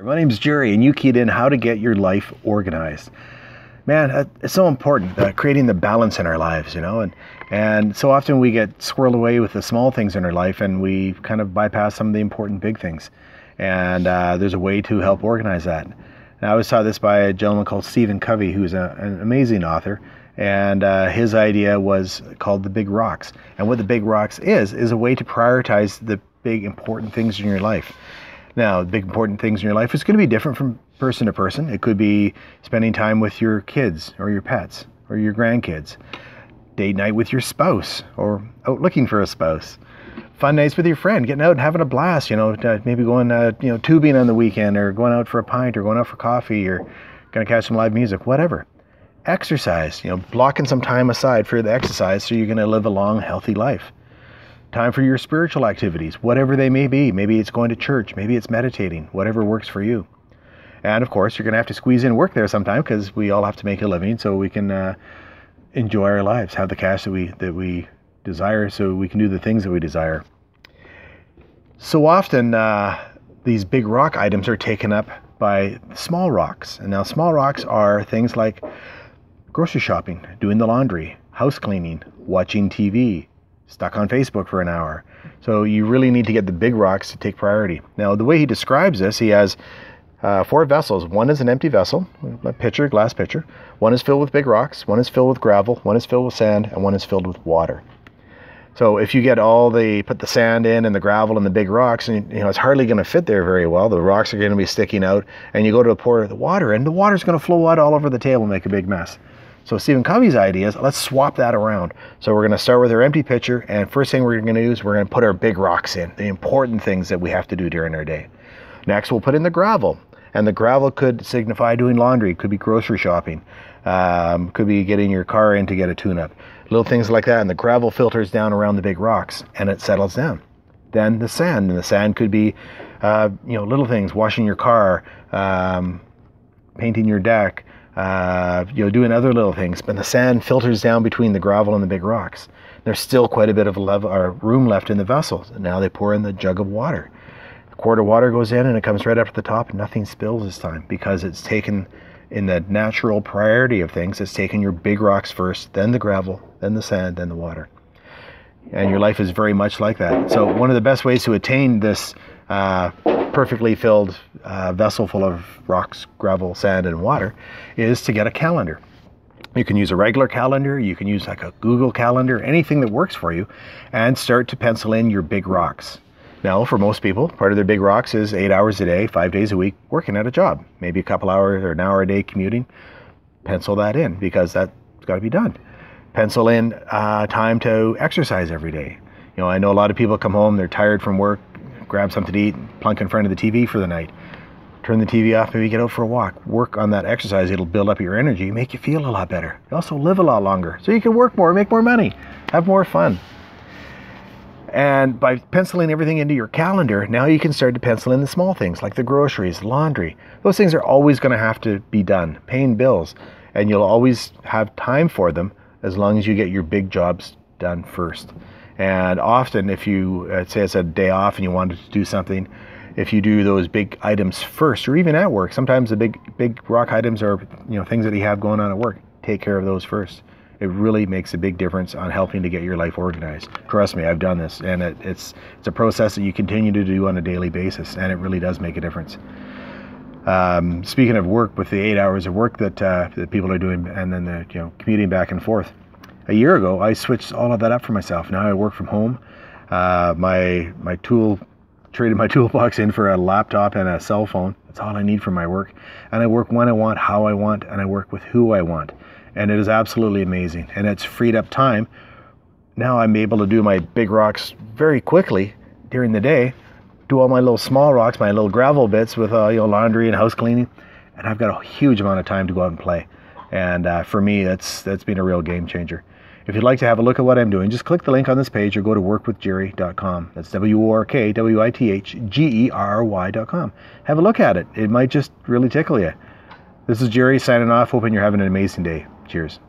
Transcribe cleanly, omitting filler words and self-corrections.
My name's Jerry, and you keyed in how to get your life organized. Man, it's so important, creating the balance in our lives, and so often we get swirled away with the small things in our life, and we kind of bypass some of the important big things. And there's a way to help organize that. And I was taught this by a gentleman called Covey, who's an amazing author, and his idea was called the Big Rocks. And what the Big Rocks is a way to prioritize the big important things in your life. Now, the big important things in your life is going to be different from person to person. It could be spending time with your kids or your pets or your grandkids, date night with your spouse or out looking for a spouse, fun nights with your friend, getting out and having a blast, maybe going, tubing on the weekend or going out for a pint or going out for coffee or going to catch some live music, whatever. Exercise, blocking some time aside for the exercise so you're going to live a long, healthy life. Time for your spiritual activities, whatever they may be. Maybe it's going to church, maybe it's meditating, whatever works for you. And of course, you're going to have to squeeze in work there sometime because we all have to make a living so we can enjoy our lives, have the cash that we desire so we can do the things that we desire. So often, these big rock items are taken up by small rocks. And now small rocks are things like grocery shopping, doing the laundry, house cleaning, watching TV, stuck on Facebook for an hour. So you really need to get the big rocks to take priority. Now, the way he describes this, he has 4 vessels. One is an empty vessel, a pitcher, glass pitcher. One is filled with big rocks. One is filled with gravel. One is filled with sand. And one is filled with water. So if you get put the sand in and the gravel and the big rocks, and it's hardly going to fit there very well. The rocks are going to be sticking out, and you go to pour the water, and the water's going to flow out all over the table and make a big mess. So Stephen Covey's idea is, let's swap that around. So we're going to start with our empty pitcher, and first thing we're going to do is we're going to put our big rocks in, the important things that we have to do during our day. Next, we'll put in the gravel, and the gravel could signify doing laundry, could be grocery shopping, could be getting your car in to get a tune-up, little things like that, and the gravel filters down around the big rocks, and it settles down. Then the sand, and the sand could be, little things, washing your car, painting your deck, doing other little things, but the sand filters down between the gravel and the big rocks. There's still quite a bit of room left in the vessels, and now they pour in the jug of water. A quart of water goes in, and it comes right up to the top, and nothing spills this time because it's taken in the natural priority of things. It's taken your big rocks first, then the gravel, then the sand, then the water. And your life is very much like that. So one of the best ways to attain this perfectly filled vessel full of rocks, gravel, sand, and water is to get a calendar. You can use a regular calendar, you can use like a Google calendar, anything that works for you, and start to pencil in your big rocks. Now, for most people, part of their big rocks is 8 hours a day, 5 days a week, working at a job, maybe a couple hours or an hour a day commuting. Pencil that in because that's got to be done. Pencil in time to exercise every day. I know a lot of people come home, they're tired from work, grab something to eat, plunk in front of the TV for the night. Turn the TV off, maybe get out for a walk. Work on that exercise. It'll build up your energy, make you feel a lot better. You also live a lot longer, so you can work more, make more money, have more fun. And by penciling everything into your calendar, now you can start to pencil in the small things like the groceries, laundry. Those things are always going to have to be done, paying bills, and you'll always have time for them as long as you get your big jobs done first. And often if you, say it's a day off and you wanted to do something, if you do those big items first, or even at work, sometimes the big rock items are things that you have going on at work. Take care of those first. It really makes a big difference on helping to get your life organized. Trust me, I've done this, and it's a process that you continue to do on a daily basis, and it really does make a difference. Speaking of work, with the 8 hours of work that people are doing, and then the commuting back and forth. A year ago, I switched all of that up for myself. Now I work from home. Traded my toolbox in for a laptop and a cell phone. That's all I need for my work. And I work when I want, how I want, and I work with who I want. And it is absolutely amazing. And it's freed up time. Now I'm able to do my big rocks very quickly during the day, do all my little small rocks, my little gravel bits with laundry and house cleaning, and I've got a huge amount of time to go out and play. And for me, that's been a real game changer. If you'd like to have a look at what I'm doing, just click the link on this page or go to workwithjerry.com. That's workwithgerry.com. Have a look at it. It might just really tickle you. This is Jerry signing off, hoping you're having an amazing day. Cheers.